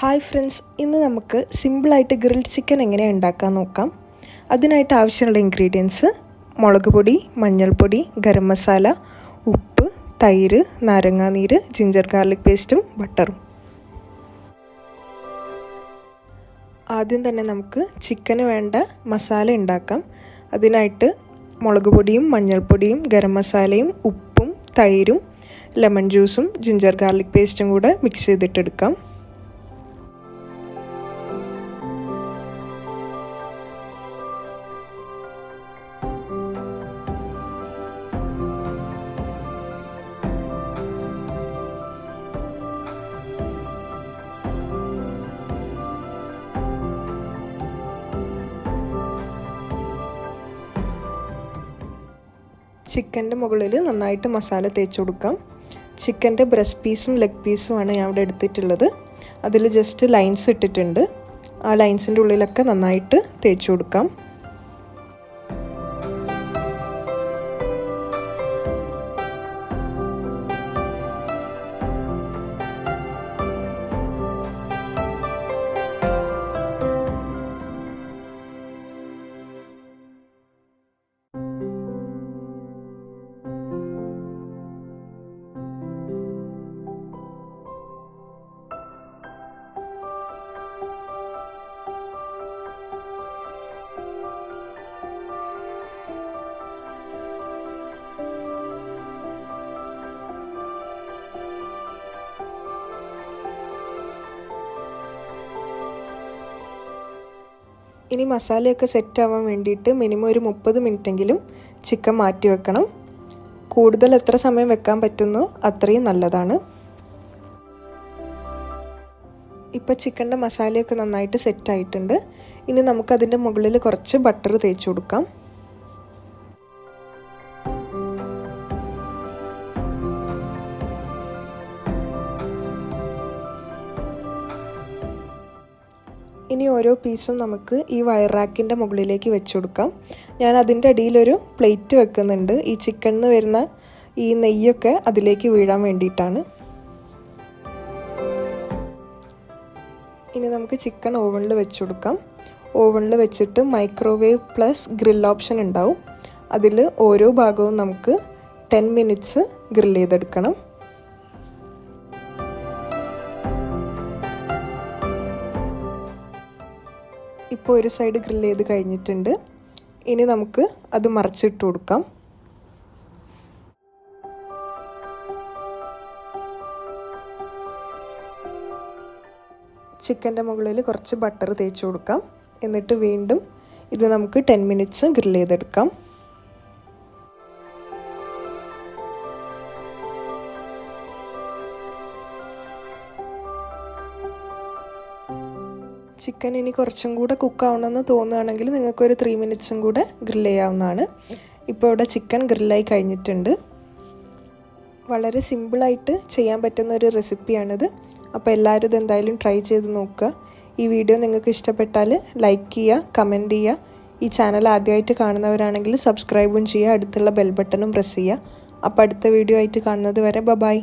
Hi friends, ഇന്ന് നമുക്ക് സിമ്പിളായിട്ട് ഗ്രിൽഡ് ചിക്കൻ എങ്ങനെയാണ് ഉണ്ടാക്കാൻ നോക്കാം. അതിനായിട്ട് ആവശ്യമുള്ള ഇൻഗ്രീഡിയൻസ്: മുളക് പൊടി, മഞ്ഞൾപ്പൊടി, ഗരം മസാല, ഉപ്പ്, തൈര്, നാരങ്ങാനീര്, ജിഞ്ചർ ഗാർലിക് പേസ്റ്റും ബട്ടറും. ആദ്യം തന്നെ നമുക്ക് ചിക്കന് വേണ്ട മസാല ഉണ്ടാക്കാം. അതിനായിട്ട് മുളക് പൊടിയും മഞ്ഞൾപ്പൊടിയും ഗരം മസാലയും ഉപ്പും തൈരും ലെമൺ ജ്യൂസും ജിഞ്ചർ ഗാർലിക് പേസ്റ്റും കൂടെ മിക്സ് ചെയ്തിട്ടെടുക്കാം. ചിക്കൻ്റെ മുകളിൽ നന്നായിട്ട് മസാല തേച്ച് കൊടുക്കാം. ചിക്കൻ്റെ ബ്രസ്റ്റ് പീസും ലെഗ് പീസുമാണ് ഞാൻ ഇവിടെ എടുത്തിട്ടുള്ളത്. അതിൽ ജസ്റ്റ് ലൈൻസ് ഇട്ടിട്ടുണ്ട്. ആ ലൈൻസിൻ്റെ ഉള്ളിലൊക്കെ നന്നായിട്ട് തേച്ച് കൊടുക്കാം. ഇനി മസാലയൊക്കെ സെറ്റ് ആവാൻ വേണ്ടിയിട്ട് മിനിമം ഒരു 30 മിനിറ്റെങ്കിലും ചിക്കൻ മാറ്റി വെക്കണം. കൂടുതൽ എത്ര സമയം വെക്കാൻ പറ്റുന്നോ അത്രയും നല്ലതാണ്. ഇപ്പോൾ ചിക്കൻ്റെ മസാലയൊക്കെ നന്നായിട്ട് സെറ്റായിട്ടുണ്ട്. ഇനി നമുക്കതിൻ്റെ മുകളിൽ കുറച്ച് ബട്ടർ തേച്ച് കൊടുക്കാം. ഇനി ഓരോ പീസും നമുക്ക് ഈ വയർ റാക്കിൻ്റെ മുകളിലേക്ക് വെച്ച് കൊടുക്കാം. ഞാൻ അതിൻ്റെ അടിയിലൊരു പ്ലേറ്റ് വെക്കുന്നുണ്ട്. ഈ ചിക്കനിൽ നിന്ന് വരുന്ന ഈ നെയ്യൊക്കെ അതിലേക്ക് വീഴാൻ വേണ്ടിയിട്ടാണ്. ഇനി നമുക്ക് ചിക്കൻ ഓവനിൽ വെച്ച് കൊടുക്കാം. ഓവനിൽ വെച്ചിട്ട് മൈക്രോവേവ് പ്ലസ് ഗ്രിൽ ഓപ്ഷൻ ഉണ്ടാവും. അതിൽ ഓരോ ഭാഗവും നമുക്ക് 10 മിനിറ്റ്സ് ഗ്രിൽ ചെയ്തെടുക്കണം. ഇപ്പോൾ ഒരു സൈഡ് ഗ്രിൽ ചെയ്ത് കഴിഞ്ഞിട്ടുണ്ട്. ഇനി നമുക്ക് അത് മറിച്ചിട്ട് കൊടുക്കാം. ചിക്കൻ്റെ മുകളിൽ കുറച്ച് ബട്ടർ തേച്ച് കൊടുക്കാം. എന്നിട്ട് വീണ്ടും ഇത് നമുക്ക് 10 മിനിറ്റ്സ് ഗ്രിൽ ചെയ്തെടുക്കാം. ചിക്കൻ ഇനി കുറച്ചും കൂടെ കുക്കാവണമെന്ന് തോന്നുകയാണെങ്കിൽ നിങ്ങൾക്കൊരു 3 മിനിറ്റ്സും കൂടെ ഗ്രിൽ ചെയ്യാവുന്നതാണ്. ഇപ്പോൾ ഇവിടെ ചിക്കൻ ഗ്രില്ലായി കഴിഞ്ഞിട്ടുണ്ട്. വളരെ സിമ്പിളായിട്ട് ചെയ്യാൻ പറ്റുന്ന ഒരു റെസിപ്പിയാണിത്. അപ്പോൾ എല്ലാവരും ഇത് എന്തായാലും ട്രൈ ചെയ്ത് നോക്കുക. ഈ വീഡിയോ നിങ്ങൾക്ക് ഇഷ്ടപ്പെട്ടാൽ ലൈക്ക് ചെയ്യുക, കമൻറ്റ് ചെയ്യുക. ഈ ചാനൽ ആദ്യമായിട്ട് കാണുന്നവരാണെങ്കിൽ സബ്സ്ക്രൈബും ചെയ്യുക. അടുത്തുള്ള ബെൽ ബട്ടണും പ്രസ് ചെയ്യുക. അപ്പോൾ അടുത്ത വീഡിയോ ആയിട്ട് കാണുന്നത് വരെ ബൈ.